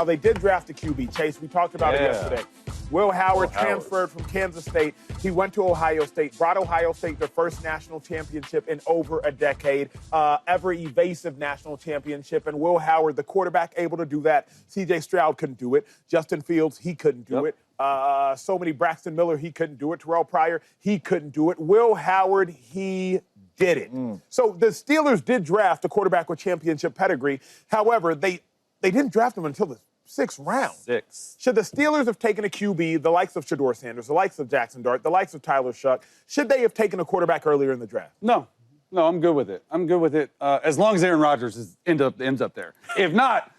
Now, they did draft a QB, Chase. We talked about it yesterday. Will Howard transferred from Kansas State. He went to Ohio State, brought Ohio State their first national championship in over a decade, ever evasive national championship. And Will Howard, the quarterback, able to do that. C.J. Stroud couldn't do it. Justin Fields, he couldn't do it. So many Braxton Miller, he couldn't do it. Terrell Pryor, he couldn't do it. Will Howard, he did it. So the Steelers did draft a quarterback with championship pedigree. However, they didn't draft him until the 6th round. Should the Steelers have taken a QB, the likes of Shedeur Sanders, the likes of Jackson Dart, the likes of Tyler Shuck, should they have taken a quarterback earlier in the draft? No, I'm good with it. I'm good with it as long as Aaron Rodgers ends up there. If not,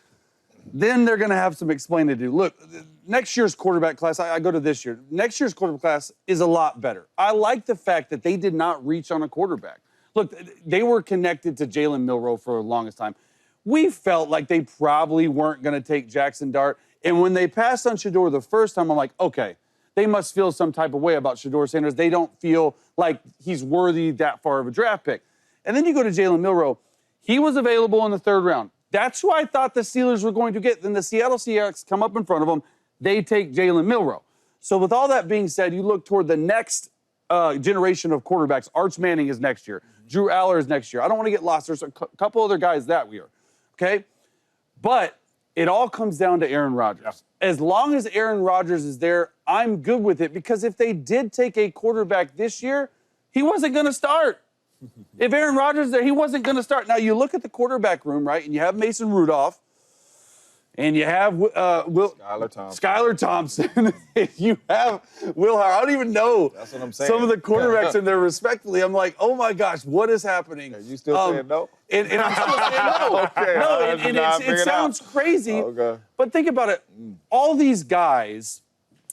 then they're going to have some explaining to do. Look, next year's quarterback class, I go to this year. Next year's quarterback class is a lot better. I like the fact that they did not reach on a quarterback. Look, they were connected to Jalen Milroe for the longest time. We felt like they probably weren't going to take Jackson Dart. And when they passed on Shedeur the first time, I'm like, okay, they must feel some type of way about Shedeur Sanders. They don't feel like he's worthy that far of a draft pick. And then you go to Jalen Milroe. He was available in the 3rd round. That's who I thought the Steelers were going to get. Then the Seattle Seahawks come up in front of them. They take Jalen Milroe. So with all that being said, you look toward the next generation of quarterbacks. Arch Manning is next year. Drew Aller is next year. I don't want to get lost. There's a couple other guys that we are. Okay? But it all comes down to Aaron Rodgers. As long as Aaron Rodgers is there, I'm good with it, because if they did take a quarterback this year, he wasn't going to start. If Aaron Rodgers is there, he wasn't going to start. Now, you look at the quarterback room, right, and you have Mason Rudolph, and you have Skylar Thompson. You have Will Howard. I don't even know. That's what I'm saying. Some of the quarterbacks in there, respectfully, I'm like, oh my gosh, what is happening? Are you still saying no? And I'm still saying no. It sounds crazy. Okay. But think about it. All these guys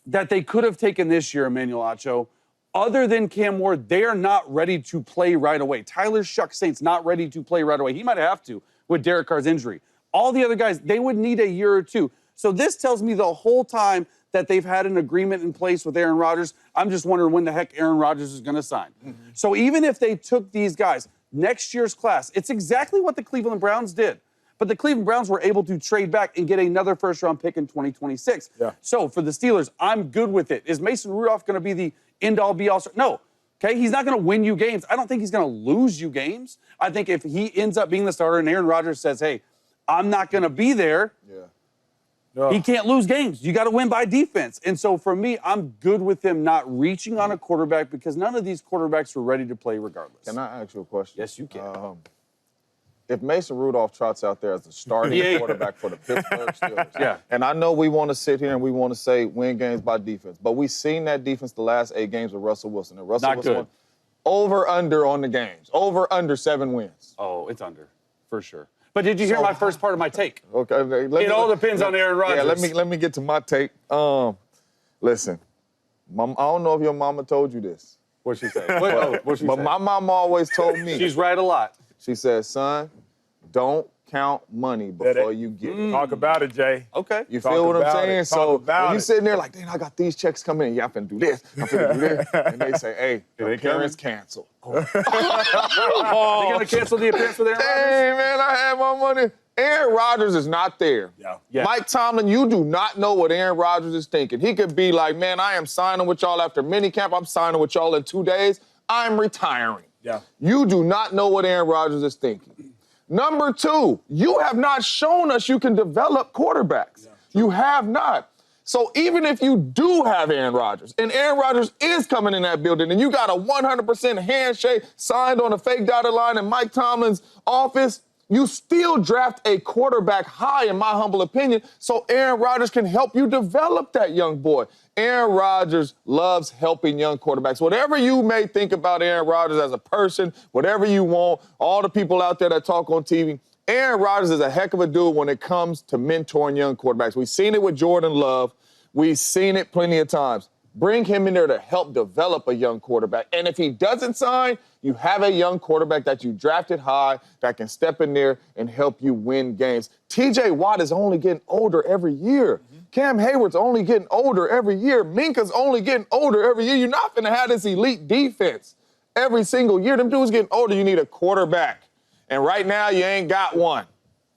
that they could have taken this year, Emmanuel Acho, other than Cam Ward, they are not ready to play right away. Tyler Shuck Saint's not ready to play right away. He might have to with Derek Carr's injury. All the other guys, they would need a year or two. So this tells me the whole time that they've had an agreement in place with Aaron Rodgers. I'm just wondering when the heck Aaron Rodgers is going to sign. So even if they took these guys, next year's class, it's exactly what the Cleveland Browns did. But the Cleveland Browns were able to trade back and get another first-round pick in 2026. So for the Steelers, I'm good with it. Is Mason Rudolph going to be the end-all, be-all? No. Okay, he's not going to win you games. I don't think he's going to lose you games. I think if he ends up being the starter and Aaron Rodgers says, hey, I'm not going to be there, he can't lose games. You got to win by defense. And so for me, I'm good with him not reaching on a quarterback, because none of these quarterbacks were ready to play regardless. Can I ask you a question? Yes, you can. If Mason Rudolph trots out there as the starting quarterback for the Pittsburgh Steelers, and I know we want to sit here and we want to say win games by defense, but we've seen that defense the last 8 games with Russell Wilson. And Russell Wilson won over-under on the games. Over-under 7 wins. Oh, it's under, for sure. But did you hear my first part of my take? Okay. It all depends on Aaron Rodgers. Yeah, let me get to my take. Listen, Mom, I don't know if your mama told you this. What'd she say? But my mama always told me. She's right a lot. She said, son, don't count money before you get it. Talk about it, Jay. Okay. You feel what I'm saying? So when you sitting there like, dang, I got these checks coming in. Yeah, I'm finna do this. I'm finna do this. And they say, hey, the appearance canceled. They going to cancel the appearance with Aaron Rodgers? Dang, man, I had my money. Aaron Rodgers is not there. Mike Tomlin, you do not know what Aaron Rodgers is thinking. He could be like, man, I am signing with y'all after minicamp. I'm signing with y'all in 2 days. I'm retiring. You do not know what Aaron Rodgers is thinking. Number 2, you have not shown us you can develop quarterbacks. You have not. So even if you do have Aaron Rodgers, and Aaron Rodgers is coming in that building, and you got a 100% handshake signed on a fake dotted line in Mike Tomlin's office, you still draft a quarterback high, in my humble opinion, so Aaron Rodgers can help you develop that young boy. Aaron Rodgers loves helping young quarterbacks. Whatever you may think about Aaron Rodgers as a person, whatever you want, all the people out there that talk on TV, Aaron Rodgers is a heck of a dude when it comes to mentoring young quarterbacks. We've seen it with Jordan Love. We've seen it plenty of times. Bring him in there to help develop a young quarterback. And if he doesn't sign, you have a young quarterback that you drafted high that can step in there and help you win games. T.J. Watt is only getting older every year. Cam Hayward's only getting older every year. Minka's only getting older every year. You're not going to have this elite defense every single year. Them dudes getting older. You need a quarterback. And right now, you ain't got one.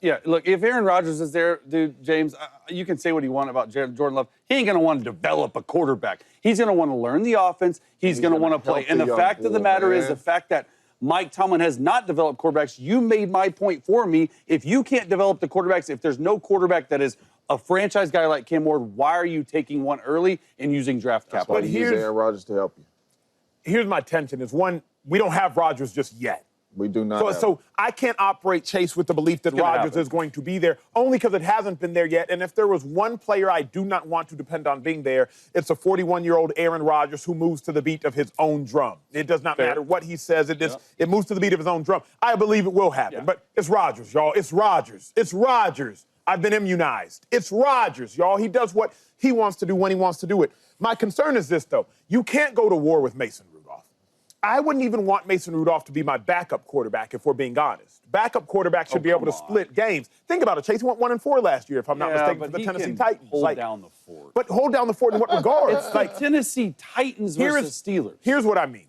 Yeah, look, if Aaron Rodgers is there, dude, James, you can say what you want about Jordan Love. He ain't going to want to develop a quarterback. He's going to want to learn the offense. He's going to want to play. And the fact of the matter is the fact that Mike Tomlin has not developed quarterbacks. You made my point for me. If you can't develop the quarterbacks, if there's no quarterback that is a franchise guy like Cam Ward, why are you taking one early and using draft capital? But here's Aaron Rodgers to help you. Here's my tension is, one, we don't have Rodgers just yet. We do not. So I can't operate, Chase, with the belief that Rodgers is going to be there, only because it hasn't been there yet. And if there was one player I do not want to depend on being there, it's a 41-year-old Aaron Rodgers who moves to the beat of his own drum. It does not matter what he says. It moves to the beat of his own drum. I believe it will happen. But it's Rodgers, y'all. It's Rodgers. It's Rodgers. I've been immunized. It's Rodgers, y'all. He does what he wants to do when he wants to do it. My concern is this, though. You can't go to war with Mason Rudolph. I wouldn't even want Mason Rudolph to be my backup quarterback, if we're being honest. Backup quarterback should be able to split games. Think about it, Chase. He went 1-4 last year, if I'm not mistaken, for the Tennessee Titans. Hold down the fort. But hold down the fort in what regard? It's the Tennessee Titans versus Steelers. Here's what I mean.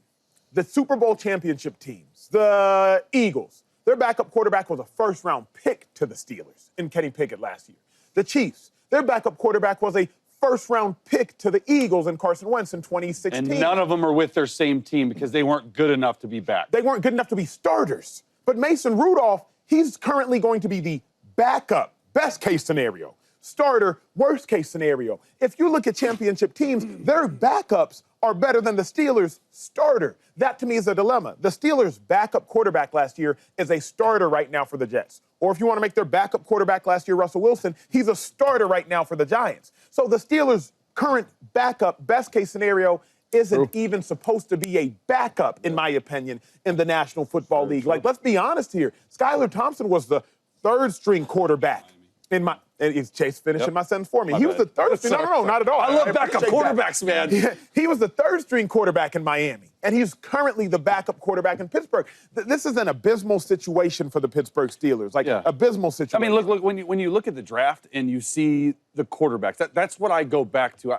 The Super Bowl championship teams, the Eagles, their backup quarterback was a first-round pick to the Steelers in Kenny Pickett last year. The Chiefs, their backup quarterback was a first-round pick to the Eagles and Carson Wentz in 2016. And none of them are with their same team because they weren't good enough to be back. They weren't good enough to be starters. But Mason Rudolph, he's currently going to be the backup, best-case scenario. Starter, worst-case scenario. If you look at championship teams, their backups are better than the Steelers' starter. That, to me, is a dilemma. The Steelers' backup quarterback last year is a starter right now for the Jets. Or if you want to make their backup quarterback last year, Russell Wilson, he's a starter right now for the Giants. So the Steelers' current backup, best-case scenario, isn't even supposed to be a backup, in my opinion, in the National Football League. Like, let's be honest here. Skylar Thompson was the third-string quarterback in my... Is Chase finishing my sentence for me? He was the third string. No, not at all. I love backup quarterbacks, man. He was the third string quarterback in Miami, and he's currently the backup quarterback in Pittsburgh. This is an abysmal situation for the Pittsburgh Steelers. Abysmal situation. I mean, look, when you look at the draft and you see the quarterbacks, that's what I go back to.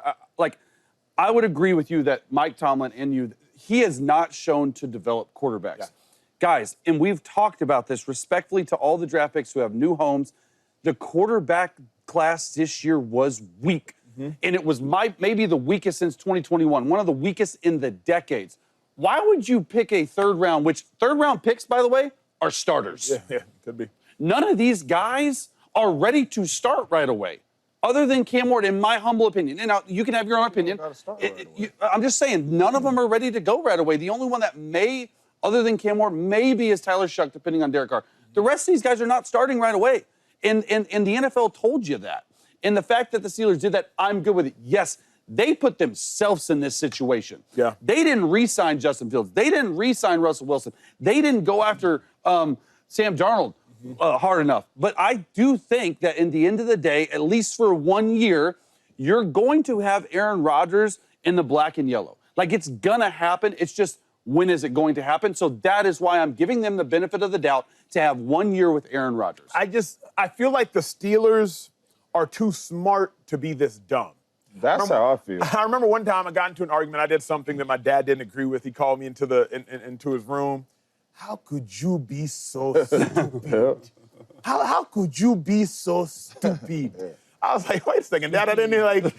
I would agree with you that Mike Tomlin he has not shown to develop quarterbacks. Yeah. Guys, and we've talked about this respectfully to all the draft picks who have new homes. The quarterback class this year was weak. And it was maybe the weakest since 2021, one of the weakest in the decades. Why would you pick a third round, which third-round picks, by the way, are starters? Yeah, could be. None of these guys are ready to start right away, other than Cam Ward, in my humble opinion. And now, you can have your own opinion. I'm just saying, none of them are ready to go right away. The only one that may, other than Cam Ward, maybe is Tyler Shuck, depending on Derek Carr. The rest of these guys are not starting right away. And the NFL told you that. And the fact that the Steelers did that, I'm good with it. Yes, they put themselves in this situation. Yeah. They didn't re-sign Justin Fields. They didn't re-sign Russell Wilson. They didn't go after Sam Darnold hard enough. But I do think that in the end of the day, at least for 1 year, you're going to have Aaron Rodgers in the black and yellow. Like, it's going to happen. It's just, when is it going to happen? So that is why I'm giving them the benefit of the doubt to have 1 year with Aaron Rodgers. I feel like the Steelers are too smart to be this dumb. That's how I feel. I remember one time I got into an argument. I did something that my dad didn't agree with. He called me into his room. How could you be so stupid? How could you be so stupid? I was like, wait a second, Dad. I didn't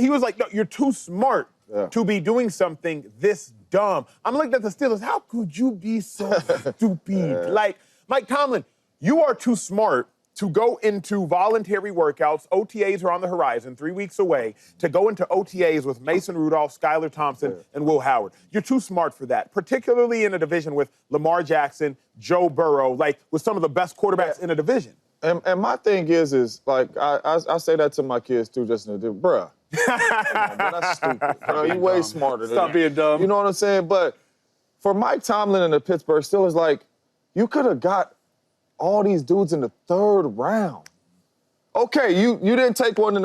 he was like, no, you're too smart to be doing something this dumb. I'm looking at the Steelers. How could you be so stupid? Like, Mike Tomlin, you are too smart to go into voluntary workouts. OTAs are on the horizon, 3 weeks away, to go into OTAs with Mason Rudolph, Skylar Thompson, and Will Howard. You're too smart for that, particularly in a division with Lamar Jackson, Joe Burrow, with some of the best quarterbacks in a division. And my thing is like, I say that to my kids, too, just to do, bruh. That's stupid. You're way smarter than Stop being dumb. You know what I'm saying? But for Mike Tomlin and the Pittsburgh Steelers, like, you could have got all these dudes in the third round. Okay, you didn't take one in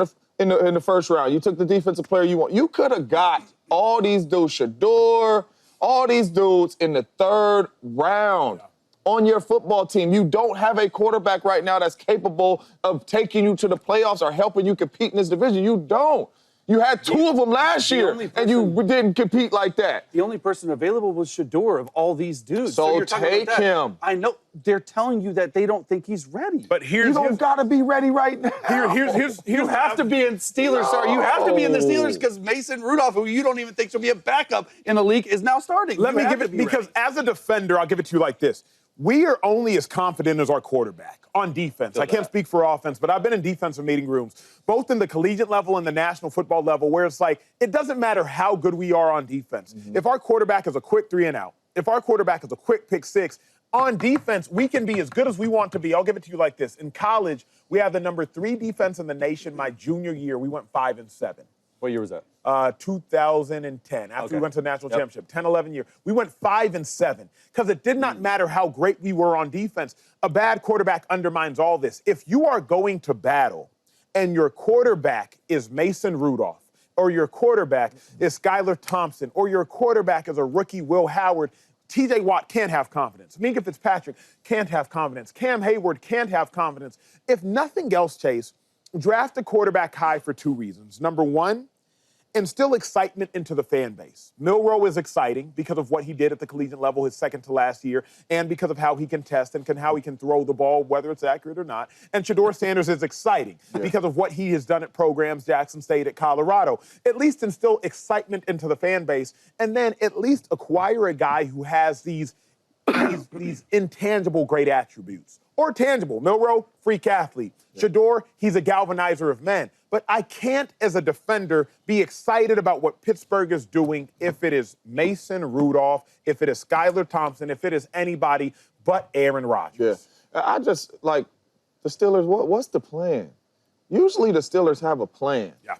the first round. You took the defensive player you want. You could have got all these dudes, Shador, all these dudes in the third round on your football team. You don't have a quarterback right now that's capable of taking you to the playoffs or helping you compete in this division. You don't. You had two of them last year, and you didn't compete like that. The only person available was Shador of all these dudes. So you're talking take about that. him. I know. They're telling you that they don't think he's ready. But You don't got to be ready right now. You have to be in Steelers. Sorry, you have to be in the Steelers because Mason Rudolph, who you don't even think should be a backup in the league, is now starting. Let me give it, because as a defender, I'll give it to you like this. We are only as confident as our quarterback on defense. I can't speak for offense, but I've been in defensive meeting rooms, both in the collegiate level and the national football level, where it's like, it doesn't matter how good we are on defense. If our quarterback is a quick 3 and out, if our quarterback is a quick pick 6, on defense, we can be as good as we want to be. I'll give it to you like this. In college, we have the number 3 defense in the nation. My junior year, we went 5-7. What year was that? 2010, after we went to the national championship, 10, 11 year. We went 5-7 because it did not matter how great we were on defense. A bad quarterback undermines all this. If you are going to battle and your quarterback is Mason Rudolph, or your quarterback is Skylar Thompson, or your quarterback is a rookie Will Howard, TJ Watt can't have confidence. Minka Fitzpatrick can't have confidence. Cam Hayward can't have confidence. If nothing else, Chase, draft a quarterback high for 2 reasons. Number 1, instill excitement into the fan base. Milroe is exciting because of what he did at the collegiate level his second to last year, and because of how he can test and how he can throw the ball, whether it's accurate or not. And Shador Sanders is exciting because of what he has done at programs, Jackson State, at Colorado. At least instill excitement into the fan base, and then at least acquire a guy who has these intangible great attributes. Or tangible. Milroe, freak athlete. Shador, he's a galvanizer of men. But I can't, as a defender, be excited about what Pittsburgh is doing if it is Mason Rudolph, if it is Skylar Thompson, if it is anybody but Aaron Rodgers. Yeah. I just, like, the Steelers, what's the plan? Usually the Steelers have a plan. Yeah.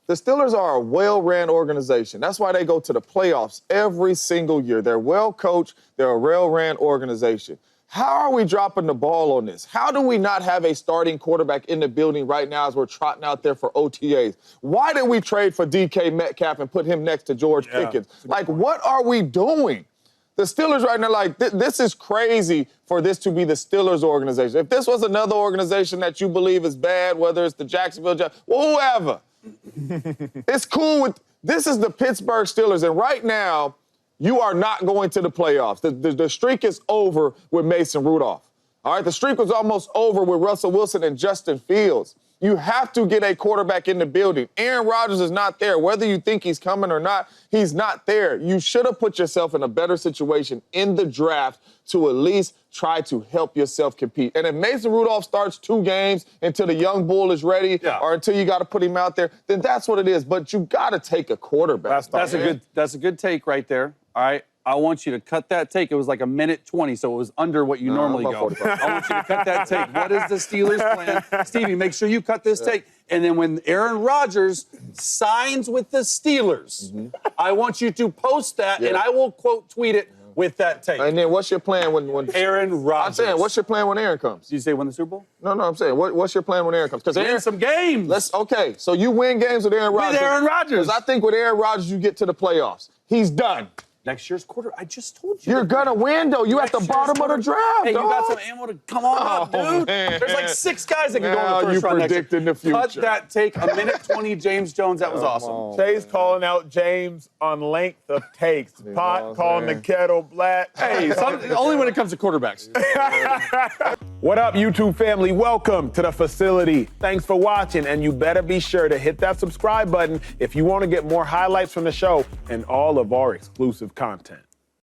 The Steelers are a well-ran organization. That's why they go to the playoffs every single year. They're well-coached. They're a well-ran organization. How are we dropping the ball on this? How do we not have a starting quarterback in the building right now as we're trotting out there for OTAs? Why did we trade for DK Metcalf and put him next to George Pickens? Like, what are we doing? The Steelers right now, like, this is crazy for this to be the Steelers organization. If this was another organization that you believe is bad, whether it's the Jacksonville, whoever, it's cool with, this is the Pittsburgh Steelers, and right now, you are not going to the playoffs. The streak is over with Mason Rudolph. All right, the streak was almost over with Russell Wilson and Justin Fields. You have to get a quarterback in the building. Aaron Rodgers is not there. Whether you think he's coming or not, he's not there. You should have put yourself in a better situation in the draft to at least try to help yourself compete. And if Mason Rudolph starts 2 games until the young bull is ready or until you got to put him out there, then that's what it is. But you got to take a quarterback. That's a good take right there. All right. I want you to cut that take. It was like 1:20, so it was under what you normally go. 45. I want you to cut that take. What is the Steelers' plan? Stevie, make sure you cut this take. And then when Aaron Rodgers signs with the Steelers, I want you to post that, and I will quote tweet it with that take. And then what's your plan when Aaron Rodgers? I'm saying, what's your plan when Aaron comes? Did you say win the Super Bowl? No, I'm saying, what's your plan when Aaron comes? Because win some games. Okay, so you win games with Aaron Rodgers. With Aaron Rodgers. Because I think with Aaron Rodgers, you get to the playoffs. He's done. Next year's quarter, I just told you. You're going to win, though. You at the bottom of the draft, Hey, dog. you got some ammo to come on up, dude. Man. There's like 6 guys that can go in the Now first you round next year. predicting the future. Cut that take, 1:20, James Jones. That was awesome. Chase calling out James on length of takes. Pot calling the kettle black. Hey, only when it comes to quarterbacks. What up, YouTube family? Welcome to the facility. Thanks for watching, and you better be sure to hit that subscribe button if you want to get more highlights from the show and all of our exclusive content.